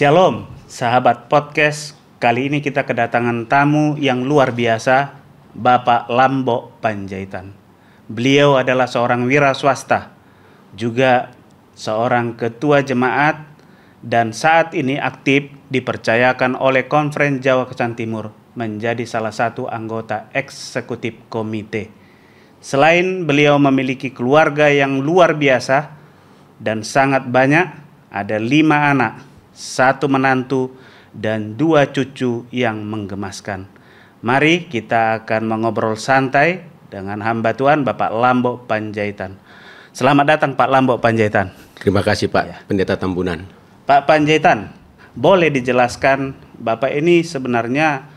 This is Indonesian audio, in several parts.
Shalom, sahabat podcast. Kali ini kita kedatangan tamu yang luar biasa, Bapak Lambo Panjaitan. Beliau adalah seorang wira swasta, juga seorang ketua jemaat, dan saat ini aktif dipercayakan oleh Konferensi Jawa Kesan Timur menjadi salah satu anggota eksekutif komite. Selain beliau memiliki keluarga yang luar biasa dan sangat banyak, ada 5 anak, 1 menantu, dan 2 cucu yang menggemaskan. Mari kita akan mengobrol santai dengan hamba Tuhan Bapak Lambo Panjaitan. Selamat datang Pak Lambo Panjaitan. Terima kasih Pak Pendeta Tambunan. Pak Panjaitan, boleh dijelaskan Bapak ini sebenarnya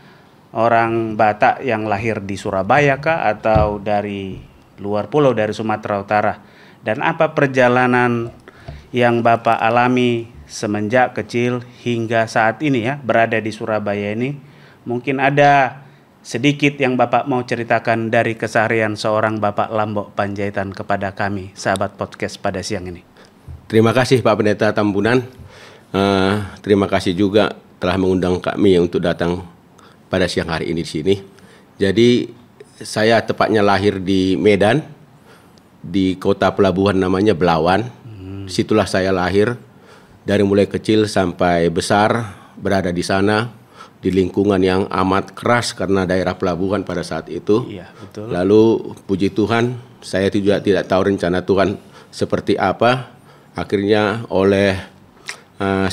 orang Batak yang lahir di Surabaya kah atau dari luar pulau, dari Sumatera Utara? Dan apa perjalanan yang Bapak alami semenjak kecil hingga saat ini ya, berada di Surabaya ini? Mungkin ada sedikit yang Bapak mau ceritakan dari keseharian seorang Bapak Lambo Panjaitan kepada kami, sahabat podcast pada siang ini. Terima kasih Pak Pendeta Tambunan. Terima kasih juga telah mengundang kami untuk datang pada siang hari ini di sini. Jadi saya tepatnya lahir di Medan, di kota pelabuhan namanya Belawan. Situlah saya lahir. Dari mulai kecil sampai besar berada di sana, di lingkungan yang amat keras karena daerah pelabuhan pada saat itu. Iya, betul. Lalu puji Tuhan, saya juga tidak tahu rencana Tuhan seperti apa. Akhirnya oleh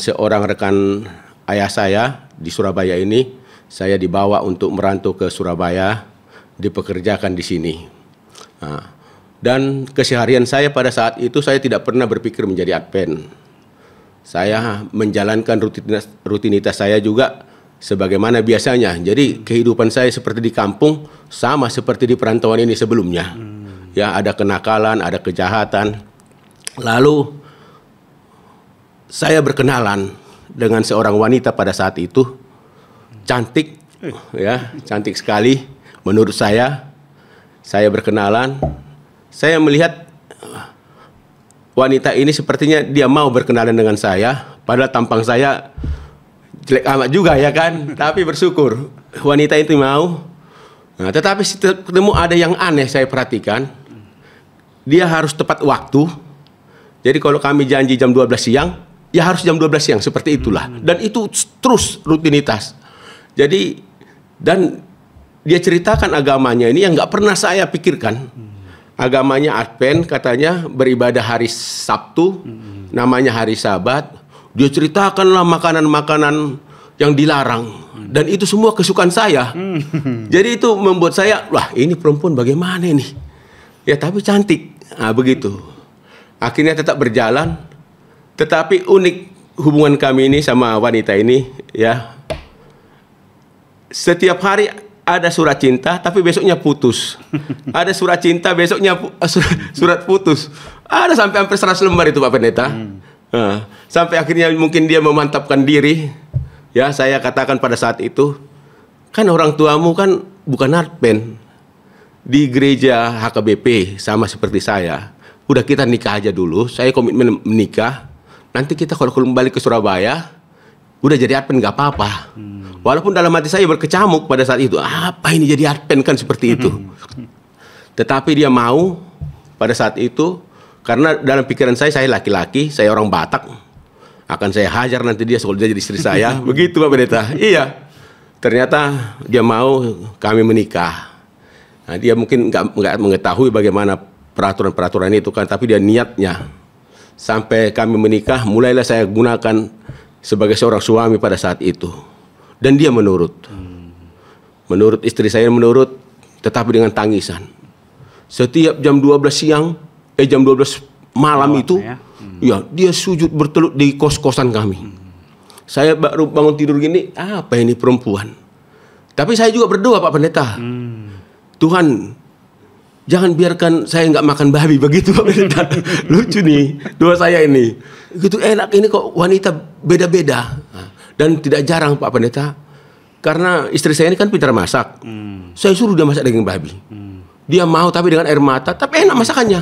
seorang rekan ayah saya di Surabaya ini, saya dibawa untuk merantau ke Surabaya, dipekerjakan di sini. Dan keseharian saya pada saat itu, saya tidak pernah berpikir menjadi Advent. Saya menjalankan rutinitas saya juga sebagaimana biasanya. Jadi kehidupan saya seperti di kampung, sama seperti di perantauan ini sebelumnya. Ya, ada kenakalan, ada kejahatan. Lalu saya berkenalan dengan seorang wanita pada saat itu, cantik, ya, cantik sekali menurut saya. Saya berkenalan, saya melihat wanita ini sepertinya dia mau berkenalan dengan saya, padahal tampang saya jelek amat juga ya kan, tapi bersyukur wanita itu mau. Nah, tetapi ketemu ada yang aneh saya perhatikan, dia harus tepat waktu. Jadi kalau kami janji jam 12 siang, ya harus jam 12 siang, seperti itulah. Dan itu terus rutinitas. Jadi, dan dia ceritakan agamanya ini yang nggak pernah saya pikirkan. Agamanya Advent, katanya beribadah hari Sabtu, namanya hari Sabat. Dia ceritakanlah makanan-makanan yang dilarang, dan itu semua kesukaan saya. Jadi itu membuat saya, wah ini perempuan bagaimana ini? Ya tapi cantik, begitu. Akhirnya tetap berjalan, tetapi unik hubungan kami ini sama wanita ini, ya. Setiap hari ada surat cinta, tapi besoknya putus. Ada surat cinta, besoknya surat putus. Ada sampai hampir 100 lembar itu Pak Pendeta. Sampai akhirnya mungkin dia memantapkan diri. Ya, saya katakan pada saat itu, kan orang tuamu kan bukan Advent. Di gereja HKBP, sama seperti saya. Udah kita nikah aja dulu, saya komitmen menikah. Nanti kita kalau kembali ke Surabaya, udah jadi Advent gak apa-apa. Walaupun dalam hati saya berkecamuk pada saat itu, apa ini jadi Advent kan seperti itu. Tetapi dia mau pada saat itu, karena dalam pikiran saya laki-laki, saya orang Batak, akan saya hajar nanti dia kalau dia jadi istri saya. Begitu Pak Pendeta. Iya. Ternyata dia mau kami menikah. Nah, dia mungkin nggak mengetahui bagaimana peraturan-peraturan itu kan, tapi dia niatnya. Sampai kami menikah, mulailah saya gunakan sebagai seorang suami pada saat itu. Dan dia menurut. Menurut istri saya menurut, tetapi dengan tangisan. Setiap jam 12 siang, jam 12 malam itu, ya dia sujud bertelut di kos-kosan kami. Saya baru bangun tidur gini, apa ini perempuan? Tapi saya juga berdoa Pak Pendeta. Tuhan, jangan biarkan saya nggak makan babi, begitu Pak Pendeta. Lucu nih, doa saya ini. Gitu enak ini kok wanita beda-beda. Dan tidak jarang Pak Pendeta, karena istri saya ini kan pintar masak. Saya suruh dia masak daging babi. Dia mau tapi dengan air mata, tapi enak masakannya.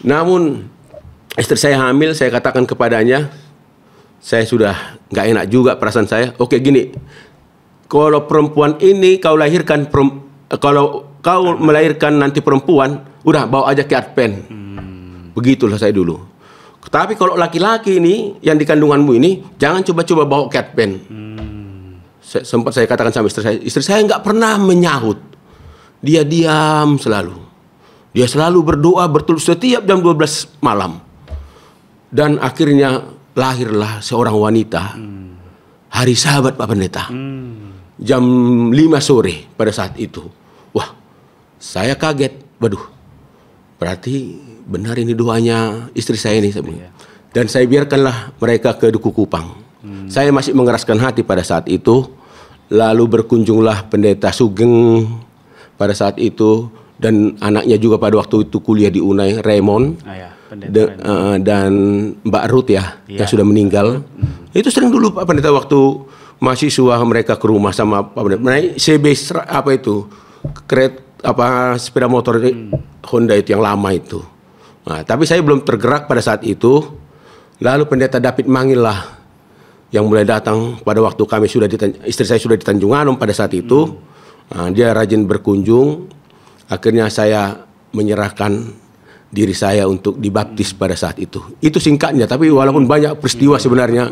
Namun istri saya hamil, saya katakan kepadanya, saya sudah nggak enak juga perasaan saya. Oke gini, kalau perempuan ini kau lahirkan, kalau kau melahirkan nanti perempuan, udah bawa aja ke Adpen. Begitulah saya dulu. Tapi kalau laki-laki ini yang di kandunganmu ini, jangan coba-coba bawa ke Adpen. Sempat saya katakan sama istri saya nggak pernah menyahut. Dia diam selalu. Dia selalu berdoa betul setiap jam 12 malam. Dan akhirnya lahirlah seorang wanita. Hari Sabat Pak Pendeta. Jam 5 sore pada saat itu. Wah, saya kaget. Waduh, berarti benar ini doanya istri saya ini. Dan saya biarkanlah mereka ke Duku Kupang. Saya masih mengeraskan hati pada saat itu. Lalu berkunjunglah Pendeta Sugeng pada saat itu. Dan anaknya juga pada waktu itu kuliah di UNAI, Raymond. Dan Mbak Ruth yang sudah meninggal. Itu sering dulu Pak Pendeta waktu mahasiswa mereka ke rumah sama Pak Pendeta. Naik CB sepeda motor Honda itu yang lama itu. Nah, tapi saya belum tergerak pada saat itu. Lalu Pendeta David Mangil lah yang mulai datang pada waktu kami istri saya sudah di Tanjung Anom pada saat itu. Nah, dia rajin berkunjung. Akhirnya saya menyerahkan diri saya untuk dibaptis pada saat itu. Itu singkatnya, tapi walaupun banyak peristiwa sebenarnya,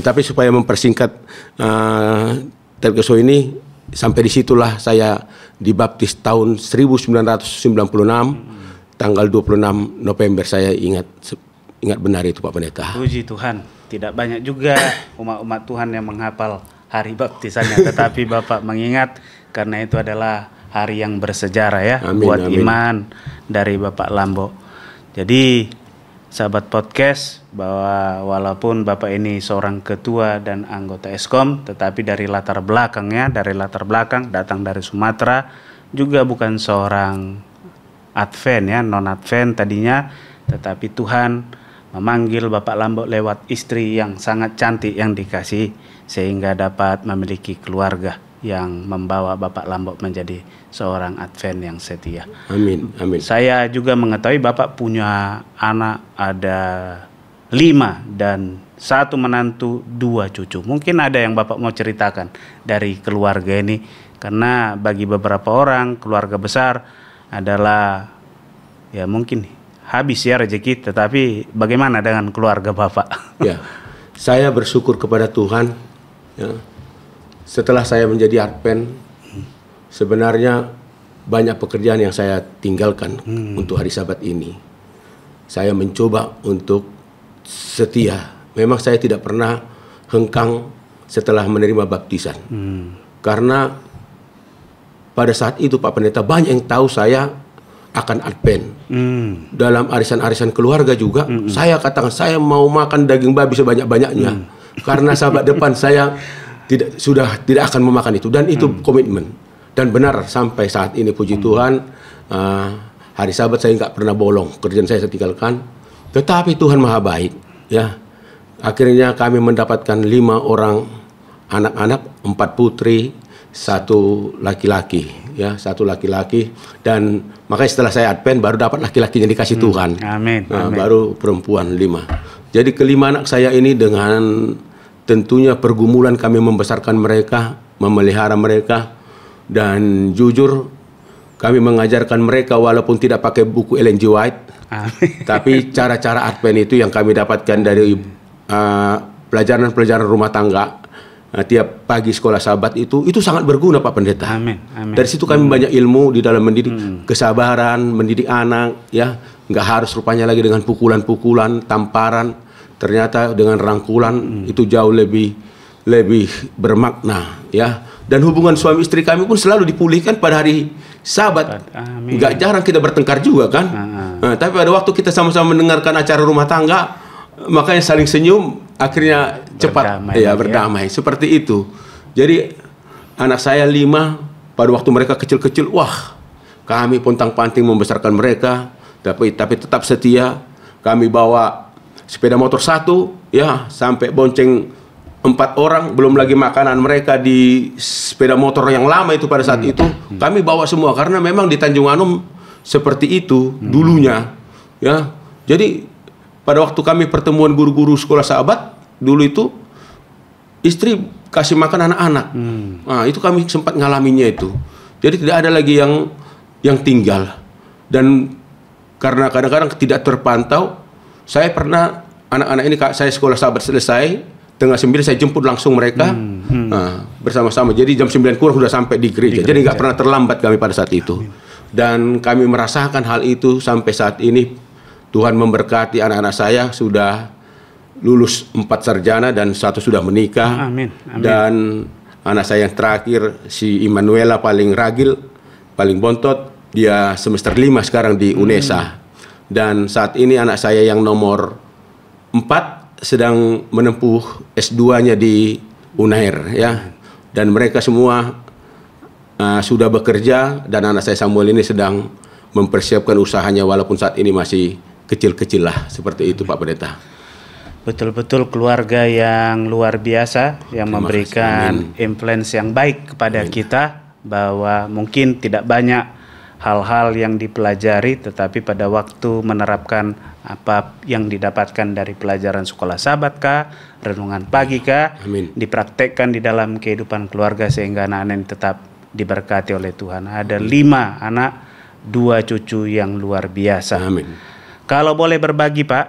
tapi supaya mempersingkat terkeso ini, sampai disitulah saya dibaptis tahun 1996, tanggal 26 November saya ingat benar itu Pak Pendeta. Puji Tuhan, tidak banyak juga umat-umat Tuhan yang menghafal hari baptisannya, tetapi Bapak mengingat karena itu adalah hari yang bersejarah ya. Amin, buat amin. Iman dari Bapak Lambo. Jadi sahabat podcast, bahwa walaupun Bapak ini seorang ketua dan anggota Eskom, tetapi dari latar belakang datang dari Sumatera, juga bukan seorang Advent ya, non Advent tadinya, tetapi Tuhan memanggil Bapak Lambo lewat istri yang sangat cantik yang dikasih, sehingga dapat memiliki keluarga yang membawa Bapak Lambo menjadi seorang Advent yang setia. Amin, amin. Saya juga mengetahui Bapak punya anak ada 5 dan 1 menantu 2 cucu. Mungkin ada yang Bapak mau ceritakan dari keluarga ini, karena bagi beberapa orang keluarga besar adalah ya mungkin habis ya rezeki, tetapi bagaimana dengan keluarga Bapak? Ya, saya bersyukur kepada Tuhan ya. Setelah saya menjadi Advent, sebenarnya banyak pekerjaan yang saya tinggalkan untuk hari Sabat ini. Saya mencoba untuk setia. Memang saya tidak pernah hengkang setelah menerima baptisan. Karena pada saat itu Pak Pendeta banyak yang tahu saya akan Advent. Dalam arisan-arisan keluarga juga, saya katakan saya mau makan daging babi sebanyak-banyaknya. Karena Sabat depan saya tidak akan memakan itu, dan itu komitmen. Dan benar sampai saat ini puji Tuhan, hari Sabat saya nggak pernah bolong, kerjaan saya tinggalkan. Tetapi Tuhan maha baik ya. Akhirnya kami mendapatkan 5 orang anak-anak, 4 putri, 1 laki-laki ya, 1 laki-laki. Dan makanya setelah saya Advent baru dapat laki-laki yang dikasih Tuhan. Amin. Amin. Baru perempuan 5. Jadi kelima anak saya ini dengan tentunya pergumulan kami membesarkan mereka, memelihara mereka, dan jujur kami mengajarkan mereka walaupun tidak pakai buku Ellen G. White, tapi cara-cara Advent itu yang kami dapatkan dari pelajaran-pelajaran rumah tangga tiap pagi sekolah Sabat itu sangat berguna Pak Pendeta. Amin. Amin. Dari situ kami banyak ilmu di dalam mendidik kesabaran, mendidik anak ya, nggak harus rupanya lagi dengan pukulan-pukulan, tamparan. Ternyata dengan rangkulan itu jauh lebih bermakna ya. Dan hubungan suami istri kami pun selalu dipulihkan pada hari Sabat. Nggak jarang kita bertengkar juga kan. Nah, tapi pada waktu kita sama-sama mendengarkan acara rumah tangga, makanya saling senyum, akhirnya cepat berdamai. Seperti itu. Jadi anak saya 5, pada waktu mereka kecil-kecil, wah kami pontang-panting membesarkan mereka, tapi tetap setia. Kami bawa sepeda motor 1 ya, sampai bonceng 4 orang, belum lagi makanan mereka di sepeda motor yang lama itu pada saat itu kami bawa semua, karena memang di Tanjung Anom seperti itu dulunya ya. Jadi pada waktu kami pertemuan guru-guru sekolah Sabat, dulu itu istri kasih makan anak-anak. Nah, itu kami sempat ngalaminya itu. Jadi tidak ada lagi yang tinggal. Dan karena kadang-kadang tidak terpantau, saya pernah anak-anak ini saya sekolah sahabat selesai, tengah 9 saya jemput langsung mereka bersama-sama. Jadi jam 9 kurang sudah sampai di gereja. Jadi nggak pernah terlambat kami pada saat itu. Dan kami merasakan hal itu sampai saat ini. Tuhan memberkati anak-anak saya sudah lulus 4 sarjana dan 1 sudah menikah. Amin. Dan anak saya yang terakhir si Immanuela paling ragil, paling bontot, dia semester 5 sekarang di UNESA. Dan saat ini anak saya yang nomor 4 sedang menempuh S2-nya di UNAIR ya. Dan mereka semua sudah bekerja dan anak saya Samuel ini sedang mempersiapkan usahanya walaupun saat ini masih kecil-kecil lah seperti itu Pak Pendeta. Betul-betul keluarga yang luar biasa yang memberikan influence yang baik kepada kita, bahwa mungkin tidak banyak hal-hal yang dipelajari, tetapi pada waktu menerapkan apa yang didapatkan dari pelajaran sekolah sahabat kah, renungan pagi kah, dipraktekkan di dalam kehidupan keluarga sehingga anak-anak ini tetap diberkati oleh Tuhan. Ada 5 anak, 2 cucu yang luar biasa. Kalau boleh berbagi Pak,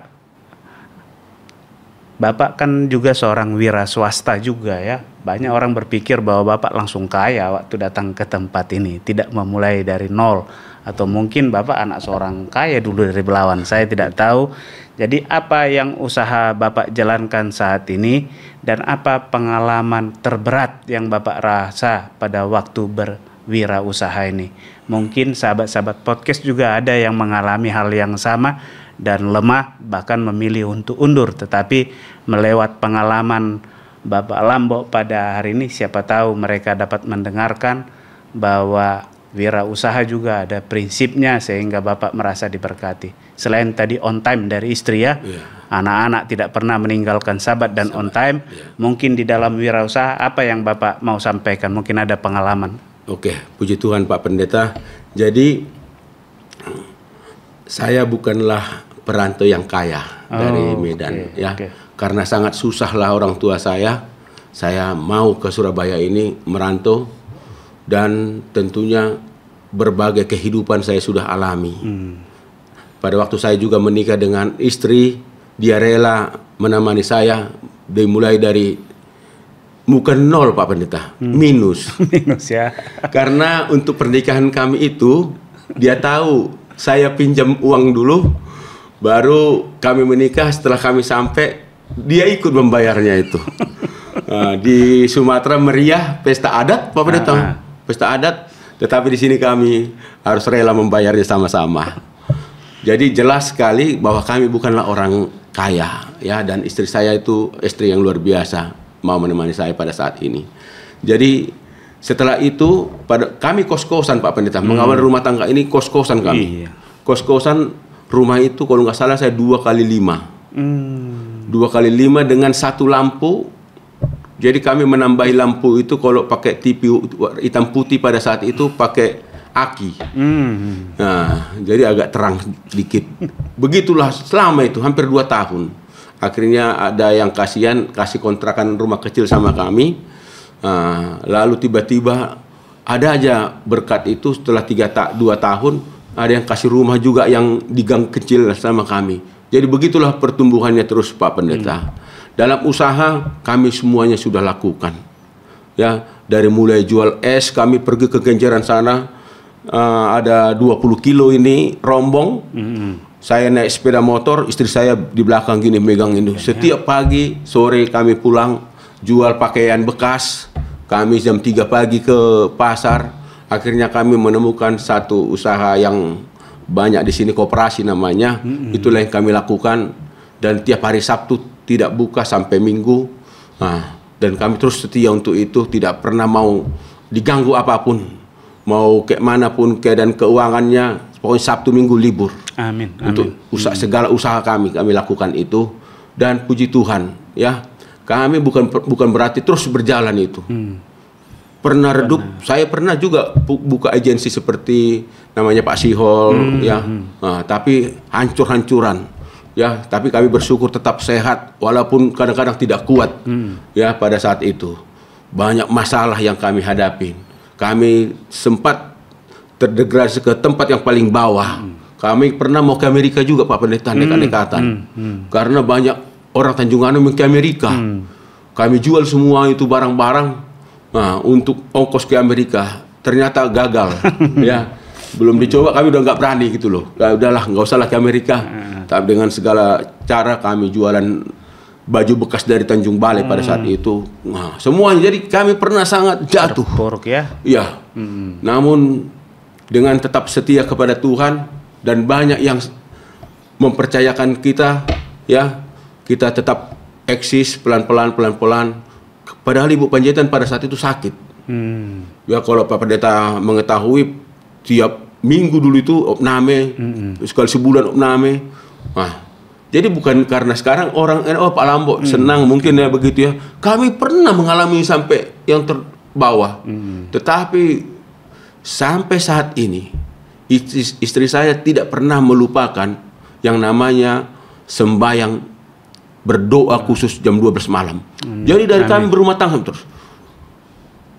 Bapak kan juga seorang wira swasta juga ya. Banyak orang berpikir bahwa Bapak langsung kaya waktu datang ke tempat ini, tidak memulai dari nol. Atau mungkin Bapak anak seorang kaya dulu dari Belawan, saya tidak tahu. Jadi apa yang usaha Bapak jalankan saat ini, dan apa pengalaman terberat yang Bapak rasa pada waktu berwirausaha ini? Mungkin sahabat-sahabat podcast juga ada yang mengalami hal yang sama dan lemah, bahkan memilih untuk undur. Tetapi melewat pengalaman Bapak Lambo pada hari ini, siapa tahu mereka dapat mendengarkan bahwa wirausaha juga ada prinsipnya sehingga Bapak merasa diberkati. Selain tadi on time dari istri ya, anak-anak tidak pernah meninggalkan sahabat dan on time. Mungkin di dalam wirausaha apa yang Bapak mau sampaikan? Mungkin ada pengalaman. Oke, puji Tuhan Pak Pendeta. Jadi saya bukanlah perantau yang kaya dari Medan karena sangat susah lah orang tua saya mau ke Surabaya ini merantau, dan tentunya berbagai kehidupan saya sudah alami. Pada waktu saya juga menikah dengan istri, dia rela menemani saya dimulai dari bukan nol Pak Pendeta, minus ya. Karena untuk pernikahan kami itu dia tahu saya pinjam uang dulu, baru kami menikah. Setelah kami sampai, dia ikut membayarnya itu. Di Sumatera meriah pesta adat, Pak Pendeta, pesta adat. Tetapi di sini kami harus rela membayarnya sama-sama. Jadi jelas sekali bahwa kami bukanlah orang kaya, ya. Dan istri saya itu istri yang luar biasa, mau menemani saya pada saat ini. Jadi setelah itu kami kos-kosan Pak Pendeta, mengawal rumah tangga ini kos-kosan kami. Kos-kosan rumah itu kalau nggak salah saya 2 kali 5. 2 kali 5 dengan 1 lampu. Jadi kami menambahi lampu itu kalau pakai TV hitam putih pada saat itu pakai aki. Nah, jadi agak terang sedikit. Begitulah selama itu hampir 2 tahun. Akhirnya ada yang kasih kontrakan rumah kecil sama kami. Lalu tiba-tiba ada aja berkat itu setelah 2 tahun ada yang kasih rumah juga yang di gang kecil sama kami. Jadi begitulah pertumbuhannya terus Pak Pendeta. Dalam usaha kami semuanya sudah lakukan. Ya, dari mulai jual es, kami pergi ke Kenjeran sana, ada 20 kilo ini rombong. Saya naik sepeda motor, istri saya di belakang gini megang ini. Setiap pagi, sore kami pulang jual pakaian bekas. Kami jam 3 pagi ke pasar. Akhirnya kami menemukan satu usaha yang banyak di sini, koperasi namanya. Itulah yang kami lakukan, dan tiap hari Sabtu tidak buka sampai Minggu. Dan kami terus setia untuk itu, tidak pernah mau diganggu apapun. Mau kayak manapun keadaan keuangannya, pokoknya Sabtu Minggu libur. Amin. Untuk segala usaha kami lakukan itu. Dan puji Tuhan, ya, kami bukan berarti terus berjalan itu. Pernah redup, saya pernah juga buka agensi seperti namanya Pak Sihol, ya. Tapi hancur-hancuran. Ya, tapi kami bersyukur tetap sehat walaupun kadang-kadang tidak kuat. Ya, pada saat itu banyak masalah yang kami hadapi. Kami sempat terdegradasi ke tempat yang paling bawah. Kami pernah mau ke Amerika juga Pak Pendeta, nekat-nekatan. Karena banyak orang Tanjung Anom yang ke Amerika. Kami jual semua itu barang-barang untuk ongkos ke Amerika. Ternyata gagal. Ya, belum dicoba, kami udah nggak berani gitu loh. Udahlah, nggak usah lah ke Amerika. Tapi dengan segala cara kami jualan baju bekas dari Tanjung Balai pada saat itu. Nah, semuanya. Jadi kami pernah sangat jatuh. Terpuruk ya. Iya. Namun dengan tetap setia kepada Tuhan dan banyak yang mempercayakan kita, ya, kita tetap eksis pelan-pelan. Padahal Ibu Panjaitan pada saat itu sakit. Ya, kalau Pak Pendeta mengetahui, tiap minggu dulu itu opname, sekali sebulan opname. Nah, jadi bukan karena sekarang orang Pak Lambo senang mungkin ya begitu ya. Kami pernah mengalami sampai yang terbawah. Tetapi sampai saat ini istri saya tidak pernah melupakan yang namanya sembahyang berdoa khusus jam 12 malam. Jadi dari kami berumah tangga terus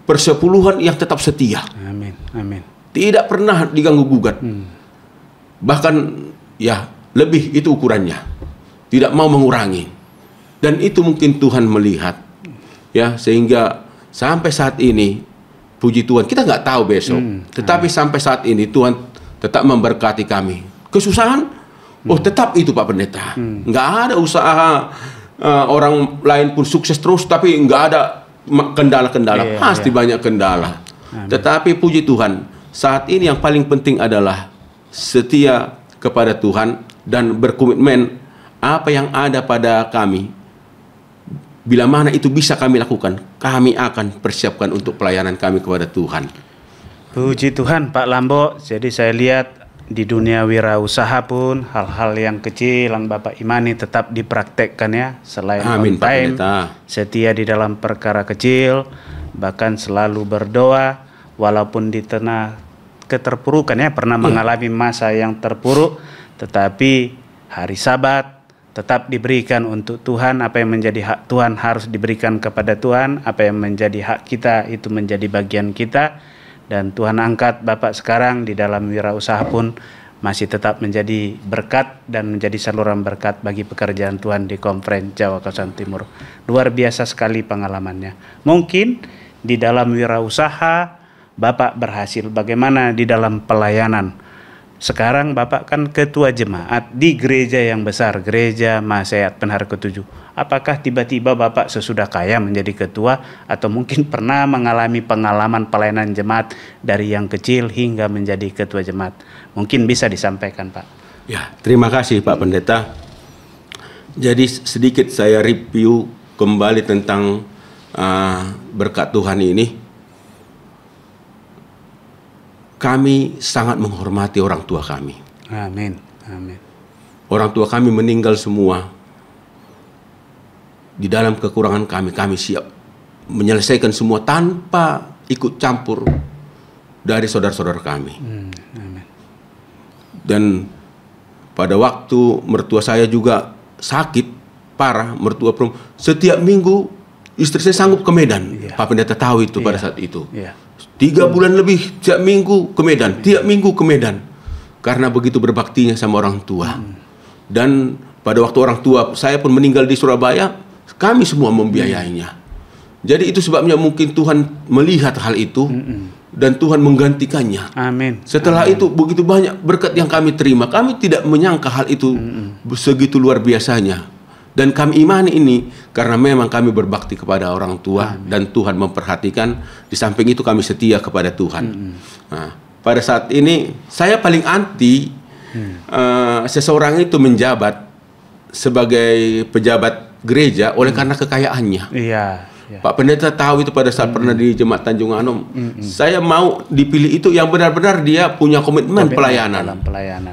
persepuluhan yang tetap setia. Amin. Tidak pernah diganggu gugat. Bahkan ya lebih itu ukurannya. Tidak mau mengurangi. Dan itu mungkin Tuhan melihat. Ya, sehingga sampai saat ini puji Tuhan, kita nggak tahu besok. Tetapi sampai saat ini Tuhan tetap memberkati kami. Kesusahan, tetap itu Pak Pendeta. Nggak ada usaha orang lain pun sukses terus, tapi nggak ada kendala-kendala. Pasti banyak kendala. Tetapi puji Tuhan, saat ini yang paling penting adalah setia kepada Tuhan dan berkomitmen apa yang ada pada kami. Bila mana itu bisa kami lakukan, kami akan persiapkan untuk pelayanan kami kepada Tuhan. Puji Tuhan Pak Lambo. Jadi saya lihat di dunia wirausaha pun hal-hal yang kecil yang Bapak imani tetap dipraktekkan ya. Selain on time, setia di dalam perkara kecil, bahkan selalu berdoa walaupun di tengah keterpurukan ya, pernah mengalami masa yang terpuruk, tetapi hari Sabat tetap diberikan untuk Tuhan. Apa yang menjadi hak Tuhan harus diberikan kepada Tuhan. Apa yang menjadi hak kita itu menjadi bagian kita. Dan Tuhan angkat Bapak sekarang di dalam wirausaha pun masih tetap menjadi berkat dan menjadi saluran berkat bagi pekerjaan Tuhan di Konferen Jawa Kawasan Timur. Luar biasa sekali pengalamannya. Mungkin di dalam wirausaha Bapak berhasil, bagaimana di dalam pelayanan? Sekarang Bapak kan ketua jemaat di gereja yang besar, Gereja Mahasiswa Penhara ke-7. Apakah tiba-tiba Bapak sesudah kaya menjadi ketua, atau mungkin pernah mengalami pengalaman pelayanan jemaat dari yang kecil hingga menjadi ketua jemaat? Mungkin bisa disampaikan Pak. Ya, terima kasih Pak Pendeta. Jadi sedikit saya review kembali tentang berkat Tuhan ini. Kami sangat menghormati orang tua kami. Amin. Orang tua kami meninggal semua. Di dalam kekurangan kami siap menyelesaikan semua tanpa ikut campur dari saudara-saudara kami. Dan pada waktu mertua saya juga sakit parah, mertua perempuan, setiap minggu istri saya sanggup ke Medan. Pak Pendeta tahu itu pada saat itu. 3 bulan lebih tiap minggu ke Medan, tiap minggu ke Medan. Karena begitu berbaktinya sama orang tua. Dan pada waktu orang tua saya pun meninggal di Surabaya, kami semua membiayainya. Jadi itu sebabnya mungkin Tuhan melihat hal itu dan Tuhan menggantikannya. Amin. Setelah itu begitu banyak berkat yang kami terima. Kami tidak menyangka hal itu segitu luar biasanya. Dan kami imani ini karena memang kami berbakti kepada orang tua. Dan Tuhan memperhatikan. Di samping itu kami setia kepada Tuhan. Nah, pada saat ini saya paling anti seseorang itu menjabat sebagai pejabat gereja oleh karena kekayaannya. Pak Pendeta tahu itu pada saat pernah di Jemaat Tanjung Anom. Saya mau dipilih itu yang benar-benar dia punya komitmen pelayanan.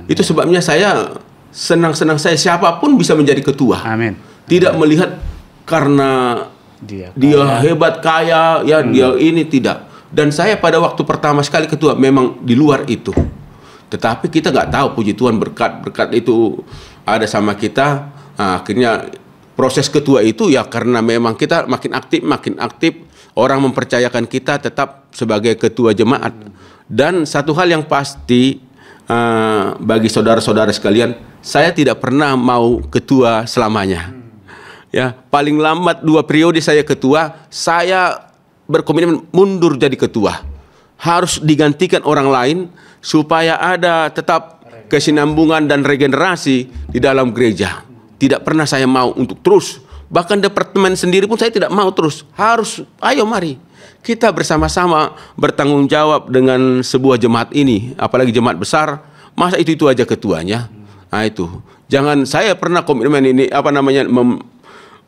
Itu sebabnya saya senang-senang saya siapapun bisa menjadi ketua. Amin. Tidak melihat karena dia hebat kaya ya dia ini, tidak. Dan saya pada waktu pertama sekali ketua memang di luar itu. Tetapi kita nggak tahu, puji Tuhan berkat itu ada sama kita. Akhirnya proses ketua itu ya karena memang kita makin aktif, orang mempercayakan kita tetap sebagai ketua jemaat. Dan satu hal yang pasti bagi saudara-saudara sekalian, saya tidak pernah mau ketua selamanya. Ya, paling lambat 2 periode saya ketua, saya berkomitmen mundur jadi ketua. Harus digantikan orang lain supaya ada tetap kesinambungan dan regenerasi di dalam gereja. Tidak pernah saya mau untuk terus. Bahkan departemen sendiri pun saya tidak mau terus. Harus, ayo mari kita bersama-sama bertanggung jawab dengan sebuah jemaat ini. Apalagi jemaat besar, masa itu aja ketuanya. Nah itu, jangan, saya pernah komitmen ini,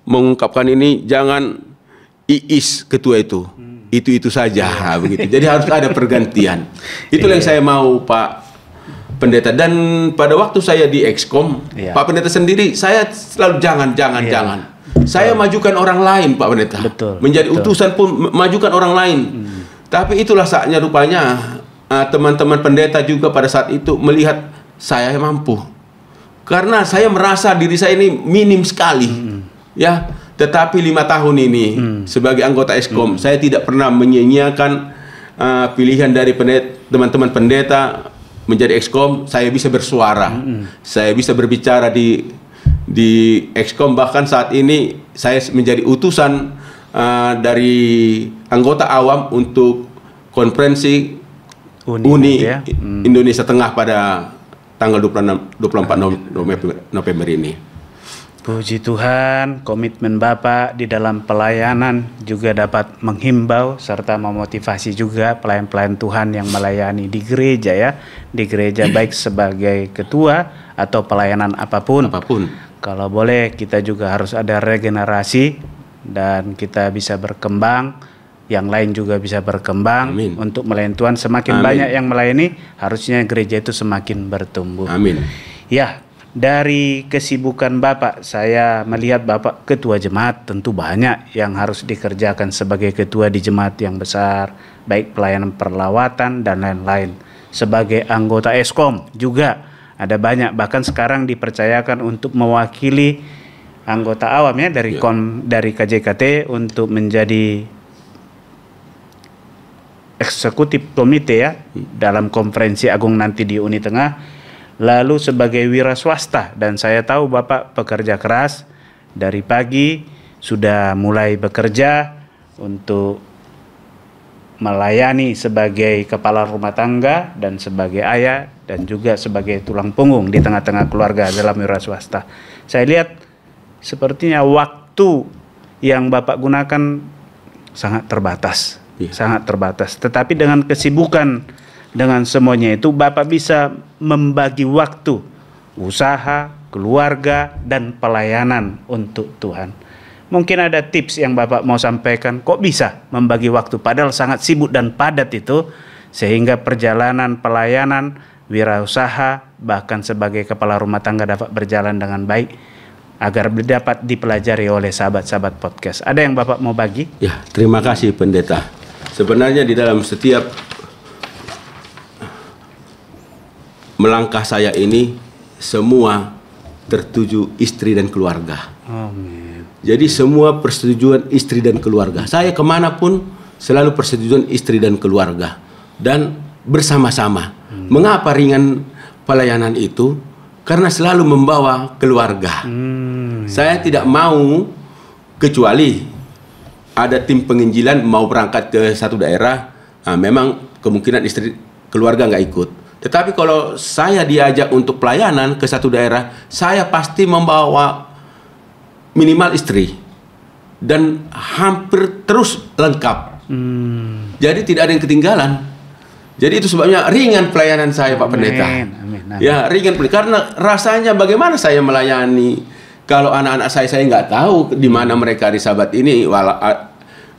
mengungkapkan ini, jangan iis ketua itu saja begitu. Jadi harus ada pergantian. Itulah yang saya mau, Pak Pendeta. Dan pada waktu saya di Exkom, Pak Pendeta sendiri, saya selalu jangan. Saya majukan orang lain, Pak Pendeta. Menjadi utusan pun majukan orang lain. Tapi itulah saatnya rupanya teman-teman pendeta juga pada saat itu melihat saya mampu. Karena saya merasa diri saya ini minim sekali. Ya, tetapi 5 tahun ini sebagai anggota Exkom, saya tidak pernah menyia-nyiakan pilihan dari teman-teman pendeta menjadi Exkom. Saya bisa bersuara, saya bisa berbicara di Exkom. Bahkan saat ini saya menjadi utusan dari anggota awam untuk konferensi Uni Indonesia Tengah pada tanggal 24 November ini. Puji Tuhan, komitmen Bapak di dalam pelayanan juga dapat menghimbau serta memotivasi juga pelayan-pelayan Tuhan yang melayani di gereja ya. Di gereja baik sebagai ketua atau pelayanan apapun. Kalau boleh kita juga harus ada regenerasi dan kita bisa berkembang. Yang lain juga bisa berkembang. Amin. Untuk melayani Tuhan. Semakin banyak yang melayani, harusnya gereja itu semakin bertumbuh. Amin. Ya. Dari kesibukan Bapak, saya melihat Bapak ketua jemaat, tentu banyak yang harus dikerjakan sebagai ketua di jemaat yang besar, baik pelayanan perlawatan dan lain-lain. Sebagai anggota Exkom juga ada banyak, bahkan sekarang dipercayakan untuk mewakili anggota awam ya dari KJKT untuk menjadi eksekutif komite ya dalam konferensi agung nanti di Uni Tengah. Lalu sebagai wira swasta, dan saya tahu Bapak pekerja keras dari pagi sudah mulai bekerja untuk melayani sebagai kepala rumah tangga dan sebagai ayah dan juga sebagai tulang punggung di tengah-tengah keluarga dalam wira swasta. Saya lihat sepertinya waktu yang Bapak gunakan sangat terbatas, sangat terbatas. Tetapi dengan kesibukan dengan semuanya itu, Bapak bisa membagi waktu, usaha, keluarga, dan pelayanan untuk Tuhan. Mungkin ada tips yang Bapak mau sampaikan, kok bisa membagi waktu, padahal sangat sibuk dan padat itu, sehingga perjalanan pelayanan, wirausaha, bahkan sebagai kepala rumah tangga dapat berjalan dengan baik, agar dapat dipelajari oleh sahabat-sahabat podcast. Ada yang Bapak mau bagi? Ya, terima kasih Pendeta. Sebenarnya di dalam setiap melangkah saya ini semua tertuju istri dan keluarga. Amin. Jadi semua persetujuan istri dan keluarga. Saya kemanapun selalu persetujuan istri dan keluarga dan bersama-sama. Mengapa ringan pelayanan itu? Karena selalu membawa keluarga. Saya tidak mau kecuali ada tim penginjilan mau berangkat ke satu daerah, memang kemungkinan istri keluarga nggak ikut. Tetapi kalau saya diajak untuk pelayanan ke satu daerah, saya pasti membawa minimal istri dan hampir terus lengkap. Jadi tidak ada yang ketinggalan. Jadi itu sebabnya ringan pelayanan saya, Pak Pendeta. Amin. Ya, ringan karena rasanya bagaimana saya melayani kalau anak-anak saya nggak tahu di mana mereka di Sabat ini.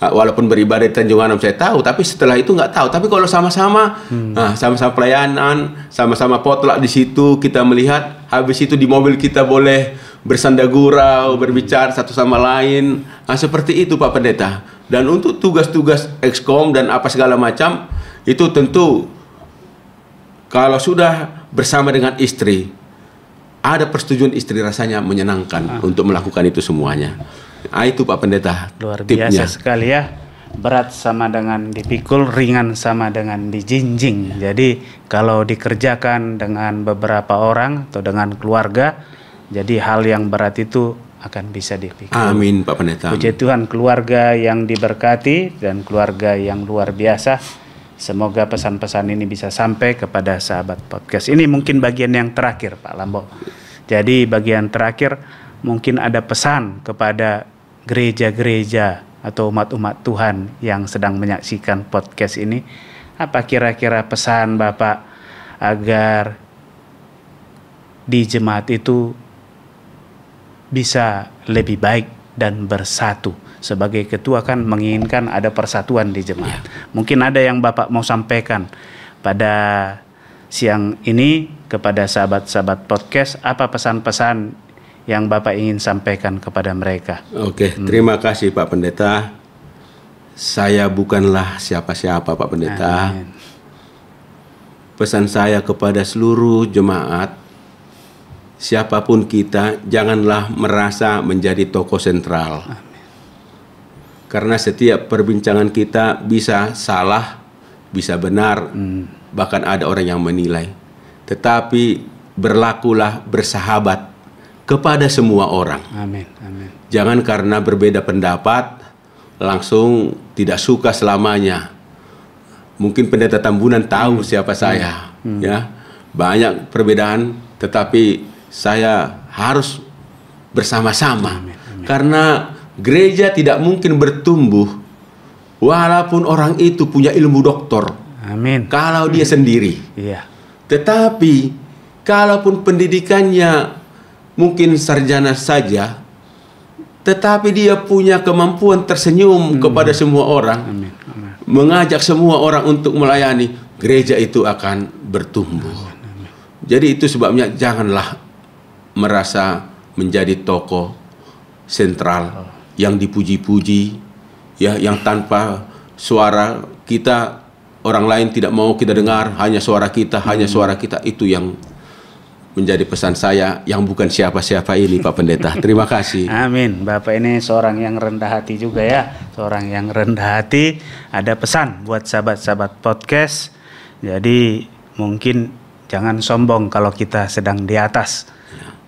Walaupun beribadah di Tanjung Anam saya tahu, tapi setelah itu nggak tahu. Tapi kalau sama-sama, sama-sama pelayanan, sama-sama potluck di situ, kita melihat, habis itu di mobil kita boleh bersanda gurau, berbicara satu sama lain. Seperti itu Pak Pendeta. Dan untuk tugas-tugas Exkom dan apa segala macam, itu tentu Kalau sudah bersama dengan istri, ada persetujuan istri rasanya menyenangkan untuk melakukan itu semuanya. Itu Pak Pendeta. Luar tipnya. biasa sekali ya. Berat sama dengan dipikul, ringan sama dengan dijinjing. Jadi kalau dikerjakan dengan beberapa orang atau dengan keluarga, jadi hal yang berat itu akan bisa dipikul. Amin Pak Pendeta. Puji Tuhan, keluarga yang diberkati dan keluarga yang luar biasa. Semoga pesan-pesan ini bisa sampai kepada sahabat podcast. Ini mungkin bagian yang terakhir Pak Lambo. Jadi bagian terakhir mungkin ada pesan kepada gereja-gereja atau umat-umat Tuhan yang sedang menyaksikan podcast ini. Apa kira-kira pesan Bapak agar di jemaat itu bisa lebih baik dan bersatu? Sebagai ketua kan menginginkan ada persatuan di jemaat. Mungkin ada yang Bapak mau sampaikan pada siang ini kepada sahabat-sahabat podcast. Apa pesan-pesan yang Bapak ingin sampaikan kepada mereka? Oke, terima kasih Pak Pendeta. Saya bukanlah siapa-siapa Pak Pendeta. Amin. Pesan saya kepada seluruh jemaat, siapapun kita, janganlah merasa menjadi tokoh sentral. Amin. Karena setiap perbincangan kita bisa salah, bisa benar, bahkan ada orang yang menilai. Tetapi berlakulah bersahabat kepada semua orang. Amin. Amin. Jangan karena berbeda pendapat langsung tidak suka selamanya. Mungkin Pendeta Tambunan tahu siapa saya, ya. Banyak perbedaan, tetapi saya harus bersama-sama. Karena gereja tidak mungkin bertumbuh walaupun orang itu punya ilmu doktor. Amin. Kalau dia sendiri. Iya. Tetapi kalaupun pendidikannya mungkin sarjana saja, tetapi dia punya kemampuan tersenyum kepada semua orang, Amin. Amin. mengajak semua orang untuk melayani, gereja itu akan bertumbuh. Jadi itu sebabnya janganlah merasa menjadi tokoh sentral yang dipuji-puji, ya, yang tanpa suara kita orang lain tidak mau kita dengar, hanya suara kita, hanya suara kita. Itu yang menjadi pesan saya yang bukan siapa-siapa ini Pak Pendeta. Terima kasih. Amin. Bapak ini seorang yang rendah hati juga ya. Seorang yang rendah hati. Ada pesan buat sahabat-sahabat podcast. Jadi mungkin jangan sombong kalau kita sedang di atas.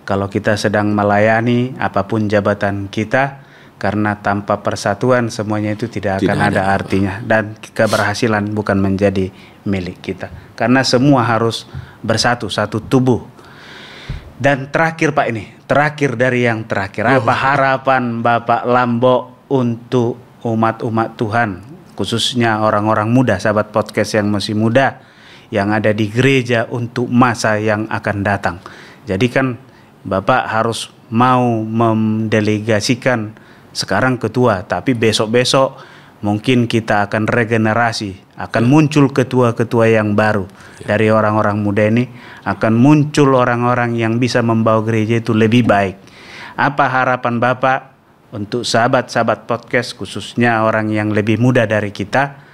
Kalau kita sedang melayani apapun jabatan kita, karena tanpa persatuan semuanya itu tidak akan ada artinya. Dan keberhasilan bukan menjadi milik kita. Karena semua harus bersatu, satu tubuh. Dan terakhir Pak ini, terakhir dari yang terakhir, apa harapan Bapak Lambo untuk umat-umat Tuhan, khususnya orang-orang muda, sahabat podcast yang masih muda, yang ada di gereja untuk masa yang akan datang. Jadi kan Bapak harus mau mendelegasikan sekarang ketua, tapi besok-besok mungkin kita akan regenerasi, akan muncul ketua-ketua yang baru dari orang-orang muda ini, akan muncul orang-orang yang bisa membawa gereja itu lebih baik. Apa harapan Bapak untuk sahabat-sahabat podcast, khususnya orang yang lebih muda dari kita,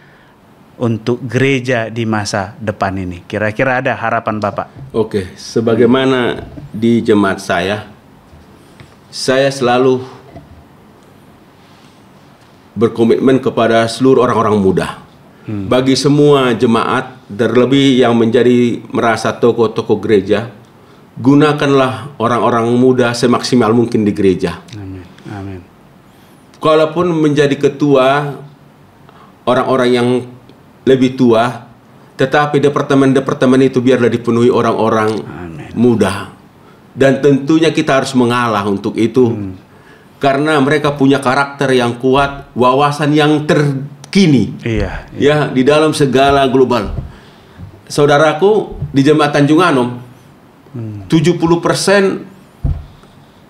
untuk gereja di masa depan ini? Kira-kira ada harapan Bapak? Oke, sebagaimana di jemaat saya selalu berkomitmen kepada seluruh orang-orang muda. Bagi semua jemaat, terlebih yang menjadi merasa tokoh-tokoh gereja, gunakanlah orang-orang muda semaksimal mungkin di gereja. Amin. Amin. Kalaupun menjadi ketua orang-orang yang lebih tua, tetapi departemen-departemen itu biarlah dipenuhi orang-orang muda. Dan tentunya kita harus mengalah untuk itu. Karena mereka punya karakter yang kuat, wawasan yang terkini. Iya. Ya, di dalam segala global. Saudaraku, di Jemaat Tanjung Anom, 70%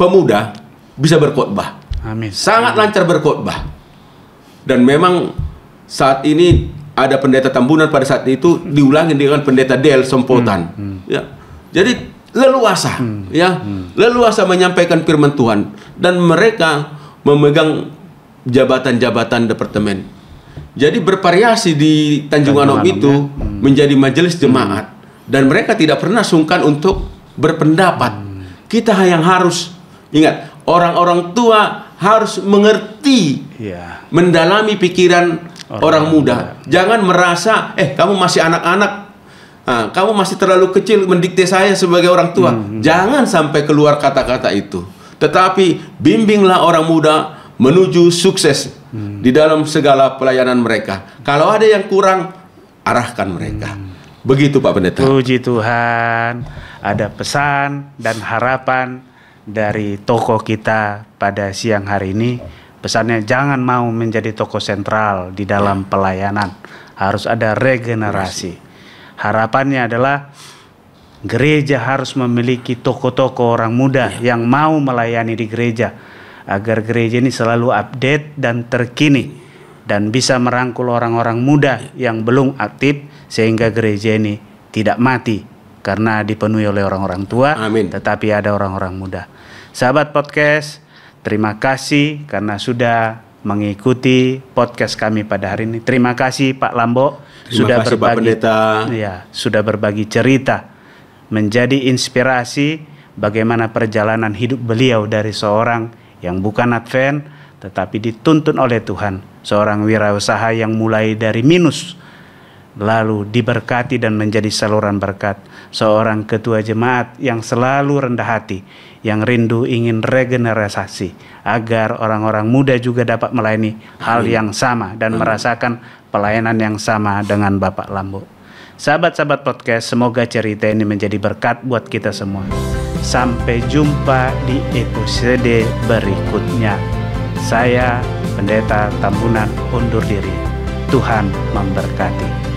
pemuda bisa berkhotbah. Amin. Sangat lancar berkhotbah. Dan memang saat ini ada pendeta Tambunan pada saat itu diulangi dengan pendeta Del Sompotan. Ya. Jadi leluasa, ya, leluasa menyampaikan firman Tuhan, dan mereka memegang jabatan-jabatan departemen. Jadi bervariasi di Tanjung Anom itu menjadi majelis jemaat, dan mereka tidak pernah sungkan untuk berpendapat. Kita yang harus ingat, orang-orang tua harus mengerti, mendalami pikiran orang muda. Jangan merasa, kamu masih anak-anak, kamu masih terlalu kecil mendikte saya sebagai orang tua. Jangan sampai keluar kata-kata itu. Tetapi bimbinglah orang muda menuju sukses di dalam segala pelayanan mereka. Kalau ada yang kurang, arahkan mereka. Begitu Pak Pendeta. Puji Tuhan, ada pesan dan harapan dari tokoh kita pada siang hari ini. Pesannya, jangan mau menjadi tokoh sentral di dalam pelayanan. Harus ada regenerasi. Harapannya adalah gereja harus memiliki tokoh-tokoh orang muda yang mau melayani di gereja, agar gereja ini selalu update dan terkini dan bisa merangkul orang-orang muda yang belum aktif, sehingga gereja ini tidak mati karena dipenuhi oleh orang-orang tua. Amin. Tetapi ada orang-orang muda. Sahabat podcast, terima kasih karena sudah mengikuti podcast kami pada hari ini. Terima kasih Pak Lambo sudah berbagi cerita, menjadi inspirasi bagaimana perjalanan hidup beliau dari seorang yang bukan Advent tetapi dituntun oleh Tuhan, seorang wirausaha yang mulai dari minus lalu diberkati dan menjadi saluran berkat, seorang ketua jemaat yang selalu rendah hati, yang rindu ingin regenerasi agar orang-orang muda juga dapat melayani hal yang sama dan merasakan pelayanan yang sama dengan Bapak Lambo. Sahabat-sahabat podcast, semoga cerita ini menjadi berkat buat kita semua. Sampai jumpa di episode berikutnya. Saya Pendeta Tambunan undur diri. Tuhan memberkati.